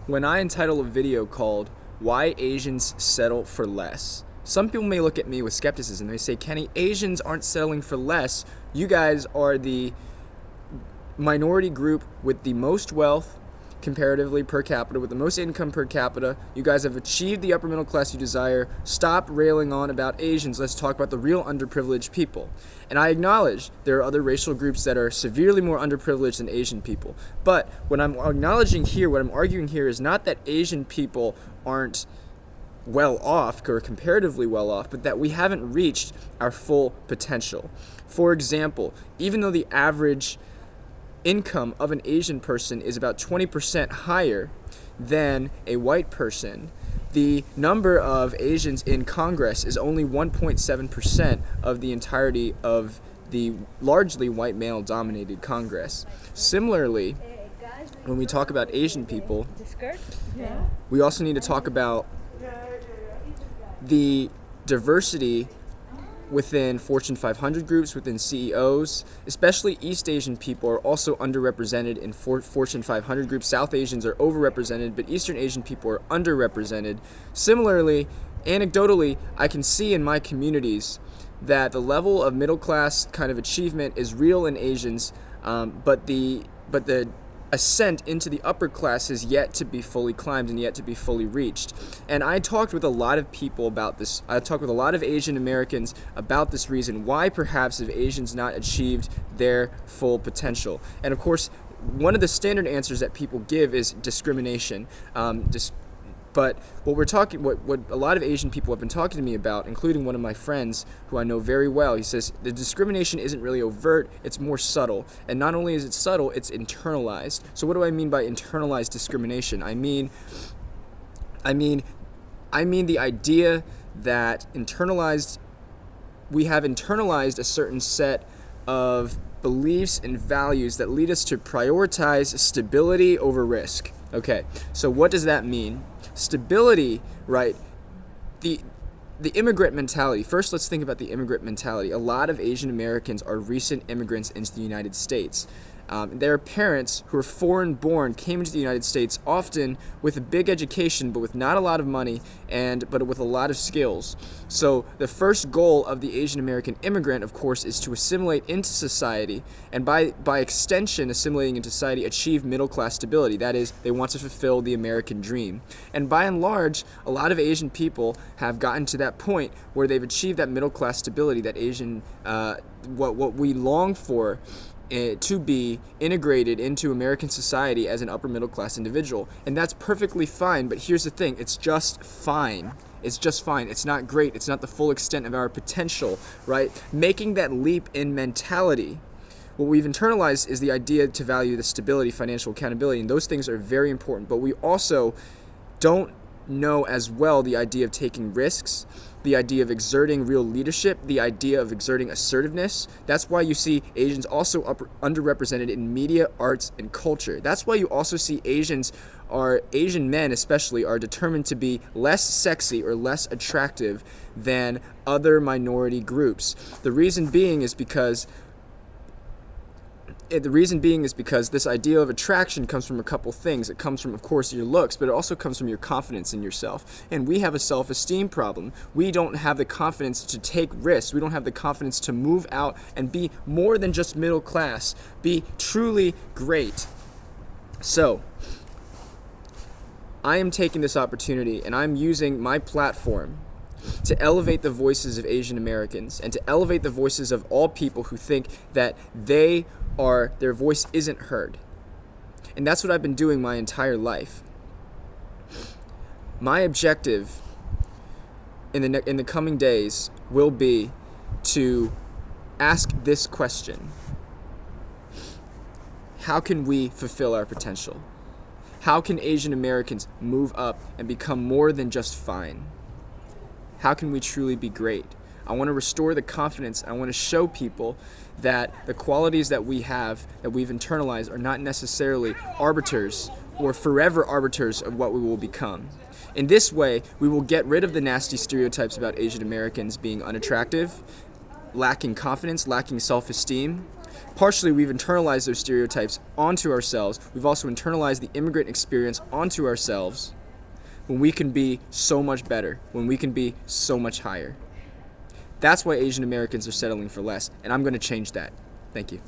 When I entitle a video called "Why Asians Settle for Less," some people may look at me with skepticism. They say, Kenny, Asians aren't settling for less. You guys are the minority group with the most wealth comparatively per capita, with the most income per capita. You guys have achieved the upper middle class you desire. Stop railing on about Asians. Let's talk about the real underprivileged people. And I acknowledge there are other racial groups that are severely more underprivileged than Asian people. But what I'm acknowledging here, what I'm arguing here, is not that Asian people aren't well off or comparatively well off, but that we haven't reached our full potential. For example, even though the average income of an Asian person is about 20% higher than a white person, the number of Asians in Congress is only 1.7% of the entirety of the largely white male-dominated Congress. Similarly, when we talk about Asian people, we also need to talk about the diversity within Fortune 500 groups, within CEOs. Especially East Asian people are also underrepresented in Fortune 500 groups. South Asians are overrepresented, but Eastern Asian people are underrepresented. Similarly, anecdotally, I can see in my communities that the level of middle class kind of achievement is real in Asians, but the ascent into the upper class is yet to be fully climbed and yet to be fully reached. And I talked with a lot of people about this. I talked with a lot of Asian Americans about this reason. Why perhaps have Asians not achieved their full potential? And of course, one of the standard answers that people give is discrimination. But what a lot of Asian people have been talking to me about, including one of my friends who I know very well, he says the discrimination isn't really overt, it's more subtle. And not only is it subtle, it's internalized. So what do I mean by internalized discrimination? I mean the idea that we have internalized a certain set of beliefs and values that lead us to prioritize stability over risk. Okay, so what does that mean? Stability, right? The immigrant mentality. First, let's think about the immigrant mentality. A lot of Asian Americans are recent immigrants into the United States. Their parents, who are foreign-born, came into the United States often with a big education, but with not a lot of money, but with a lot of skills. So the first goal of the Asian American immigrant, of course, is to assimilate into society, and by extension, assimilating into society, achieve middle-class stability. That is, they want to fulfill the American dream. And by and large, a lot of Asian people have gotten to that point where they've achieved that middle-class stability, that Asian, what we long for, to be integrated into American society as an upper middle class individual. And that's perfectly fine, but here's the thing, it's just fine. It's just fine. It's not great. It's not the full extent of our potential, right? Making that leap in mentality, what we've internalized is the idea to value the stability, financial accountability, and those things are very important, but we also don't know as well the idea of taking risks, the idea of exerting real leadership, the idea of exerting assertiveness. That's why you see Asians also underrepresented in media, arts, and culture. That's why you also see Asian men especially are determined to be less sexy or less attractive than other minority groups. The reason being is because this idea of attraction comes from a couple things. It comes from, of course, your looks, but it also comes from your confidence in yourself. And we have a self-esteem problem. We don't have the confidence to take risks. We don't have the confidence to move out and be more than just middle class, be truly great. So, I am taking this opportunity and I'm using my platform to elevate the voices of Asian Americans and to elevate the voices of all people who think that their voice isn't heard. And that's what I've been doing my entire life. My objective in the coming days will be to ask this question: how can we fulfill our potential? How can Asian Americans move up and become more than just fine? How can we truly be great? I want to restore the confidence. I want to show people that the qualities that we have, that we've internalized, are not necessarily arbiters or forever arbiters of what we will become. In this way, we will get rid of the nasty stereotypes about Asian Americans being unattractive, lacking confidence, lacking self-esteem. Partially, we've internalized those stereotypes onto ourselves. We've also internalized the immigrant experience onto ourselves when we can be so much better, when we can be so much higher. That's why Asian Americans are settling for less, and I'm going to change that. Thank you.